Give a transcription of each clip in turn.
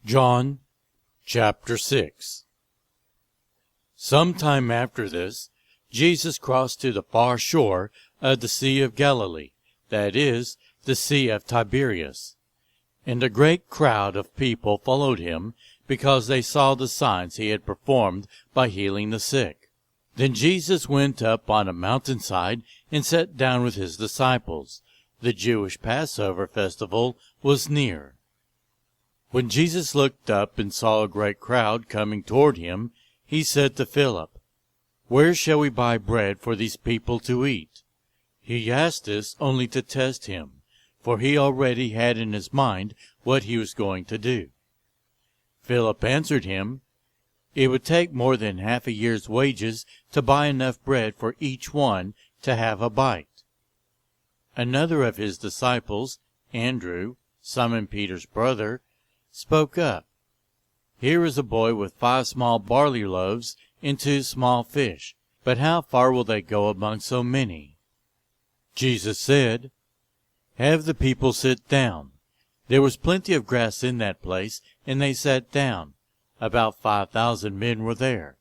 John chapter 6. Some time after this, Jesus crossed to the far shore of the Sea of Galilee, that is, the Sea of Tiberias. And a great crowd of people followed him, because they saw the signs he had performed by healing the sick. Then Jesus went up on a mountainside and sat down with his disciples. The Jewish Passover festival was near. When Jesus looked up and saw a great crowd coming toward him, he said to Philip, "Where shall we buy bread for these people to eat?" He asked this only to test him, for he already had in his mind what he was going to do. Philip answered him, "It would take more than half a year's wages to buy enough bread for each one to have a bite." Another of his disciples, Andrew, Simon Peter's brother, spoke up. "Here is a boy with 5 small barley loaves and 2 small fish, but how far will they go among so many?" Jesus said, "Have the people sit down." There was plenty of grass in that place, and they sat down. About 5,000 men were there.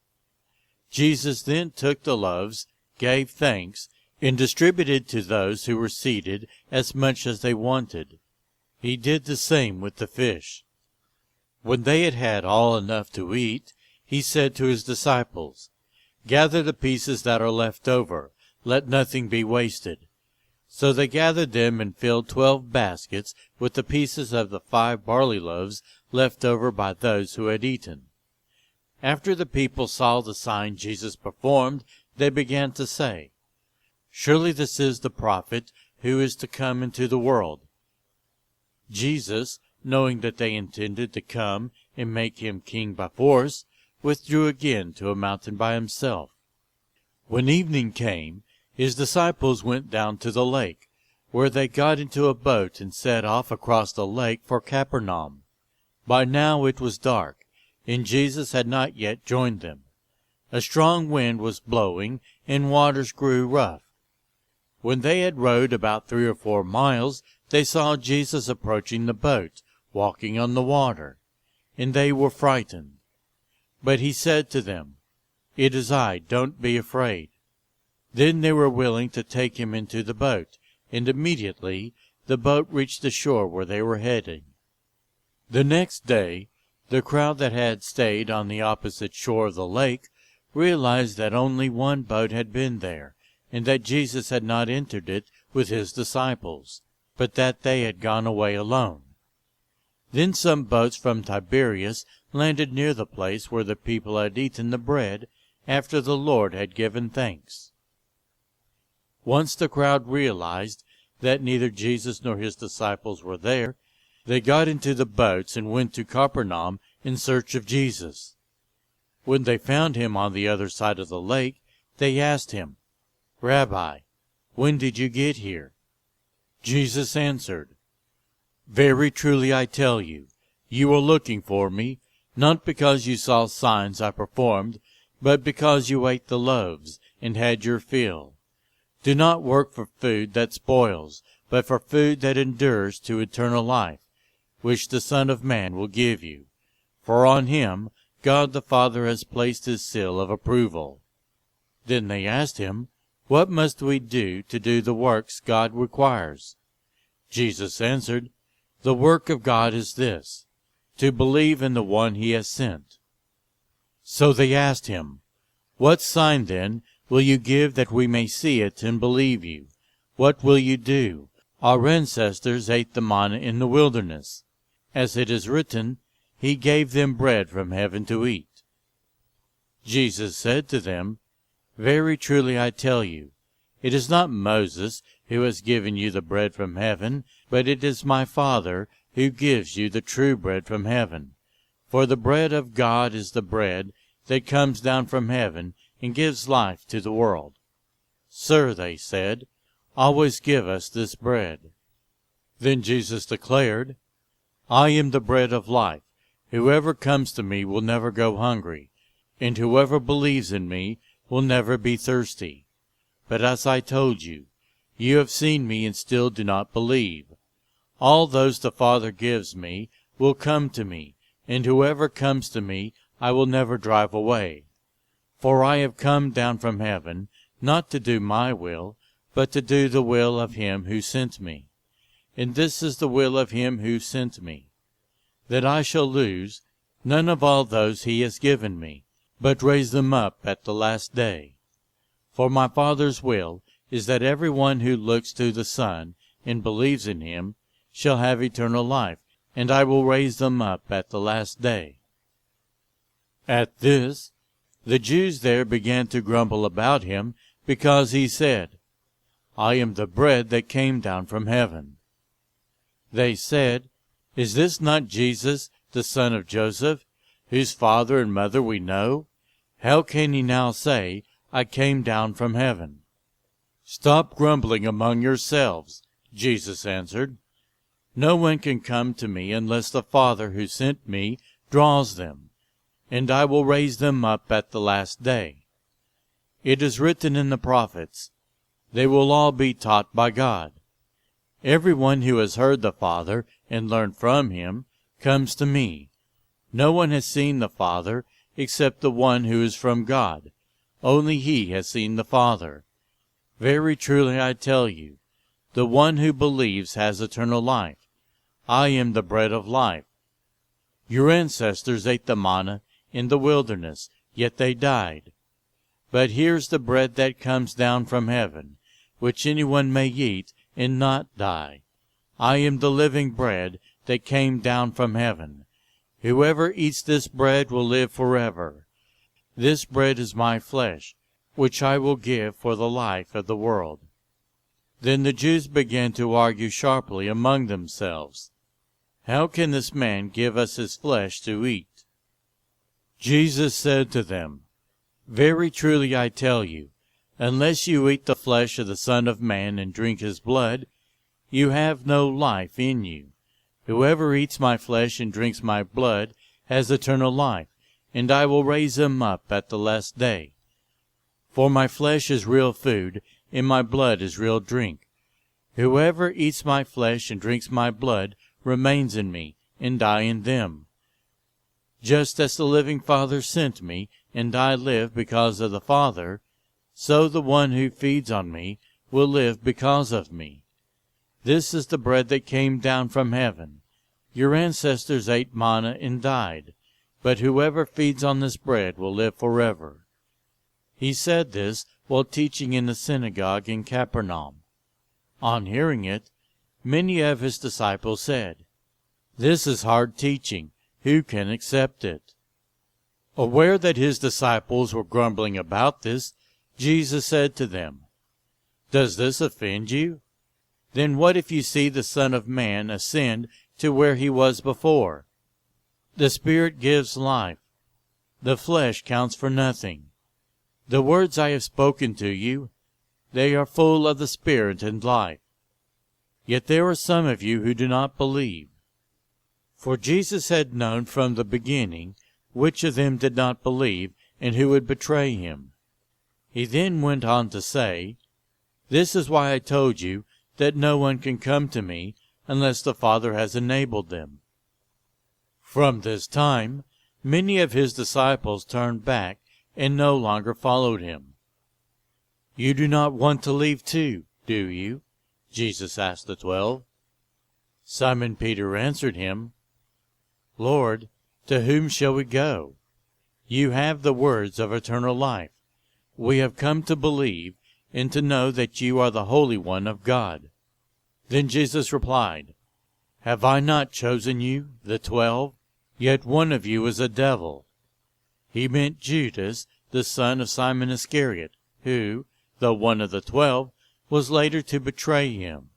Jesus then took the loaves, gave thanks, and distributed to those who were seated as much as they wanted. He did the same with the fish. When they had had all enough to eat, he said to his disciples, "Gather the pieces that are left over, let nothing be wasted." So they gathered them and filled 12 baskets with the pieces of the 5 barley loaves left over by those who had eaten. After the people saw the sign Jesus performed, they began to say, "Surely this is the prophet who is to come into the world." Jesus, knowing that they intended to come and make him king by force, withdrew again to a mountain by himself. When evening came, his disciples went down to the lake, where they got into a boat and set off across the lake for Capernaum. By now it was dark, and Jesus had not yet joined them. A strong wind was blowing, and waters grew rough. When they had rowed about 3 or 4 miles, they saw Jesus approaching the boat, walking on the water, and they were frightened. But he said to them, "It is I, don't be afraid." Then they were willing to take him into the boat, and immediately the boat reached the shore where they were heading. The next day, the crowd that had stayed on the opposite shore of the lake realized that only one boat had been there, and that Jesus had not entered it with his disciples, but that they had gone away alone. Then some boats from Tiberias landed near the place where the people had eaten the bread after the Lord had given thanks. Once the crowd realized that neither Jesus nor his disciples were there, they got into the boats and went to Capernaum in search of Jesus. When they found him on the other side of the lake, they asked him, "Rabbi, when did you get here?" Jesus answered, "Very truly I tell you, you are looking for me, not because you saw signs I performed, but because you ate the loaves and had your fill. Do not work for food that spoils, but for food that endures to eternal life, which the Son of Man will give you. For on him God the Father has placed his seal of approval." Then they asked him, "What must we do to do the works God requires?" Jesus answered, "The work of God is this, to believe in the one he has sent." So they asked him, "What sign then will you give that we may see it and believe you? What will you do? Our ancestors ate the manna in the wilderness. As it is written, he gave them bread from heaven to eat." Jesus said to them, "Very truly I tell you, it is not Moses who has given you the bread from heaven, but it is my Father who gives you the true bread from heaven. For the bread of God is the bread that comes down from heaven and gives life to the world." "Sir," they said, "always give us this bread." Then Jesus declared, "I am the bread of life. Whoever comes to me will never go hungry, and whoever believes in me will never be thirsty. But as I told you, you have seen me and still do not believe. All those the Father gives me will come to me, and whoever comes to me I will never drive away. For I have come down from heaven, not to do my will, but to do the will of him who sent me. And this is the will of him who sent me, that I shall lose none of all those he has given me, but raise them up at the last day. For my Father's will is that every one who looks to the Son and believes in him shall have eternal life, and I will raise them up at the last day." At this, the Jews there began to grumble about him, because he said, "I am the bread that came down from heaven." They said, "Is this not Jesus, the son of Joseph, whose father and mother we know? How can he now say, 'I came down from heaven'?" "Stop grumbling among yourselves," Jesus answered. "No one can come to me unless the Father who sent me draws them, and I will raise them up at the last day. It is written in the prophets, 'They will all be taught by God.' Everyone who has heard the Father and learned from him comes to me. No one has seen the Father except the one who is from God. Only he has seen the Father. Very truly I tell you, the one who believes has eternal life. I am the bread of life. Your ancestors ate the manna in the wilderness, yet they died. But here's the bread that comes down from heaven, which anyone may eat and not die. I am the living bread that came down from heaven. Whoever eats this bread will live forever. This bread is my flesh, which I will give for the life of the world." Then the Jews began to argue sharply among themselves, "How can this man give us his flesh to eat?" Jesus said to them, "Very truly I tell you, unless you eat the flesh of the Son of Man and drink his blood, you have no life in you. Whoever eats my flesh and drinks my blood has eternal life, and I will raise him up at the last day. For my flesh is real food, and my blood is real drink. Whoever eats my flesh and drinks my blood remains in me, and I in them. Just as the living Father sent me, and I live because of the Father, so the one who feeds on me will live because of me. This is the bread that came down from heaven. Your ancestors ate manna and died, but whoever feeds on this bread will live forever." He said this while teaching in the synagogue in Capernaum. On hearing it, many of his disciples said, "This is hard teaching. Who can accept it?" Aware that his disciples were grumbling about this, Jesus said to them, "Does this offend you? Then what if you see the Son of Man ascend to where he was before? The Spirit gives life. The flesh counts for nothing. The words I have spoken to you, they are full of the Spirit and life. Yet there are some of you who do not believe." For Jesus had known from the beginning which of them did not believe and who would betray him. He then went on to say, "This is why I told you that no one can come to me unless the Father has enabled them." From this time, many of his disciples turned back and no longer followed him. "You do not want to leave too, do you?" Jesus asked the 12. Simon Peter answered him, "Lord, to whom shall we go? You have the words of eternal life. We have come to believe and to know that you are the Holy One of God." Then Jesus replied, "Have I not chosen you, the 12? Yet one of you is a devil." He meant Judas, the son of Simon Iscariot, who, though one of the 12, was later to betray him.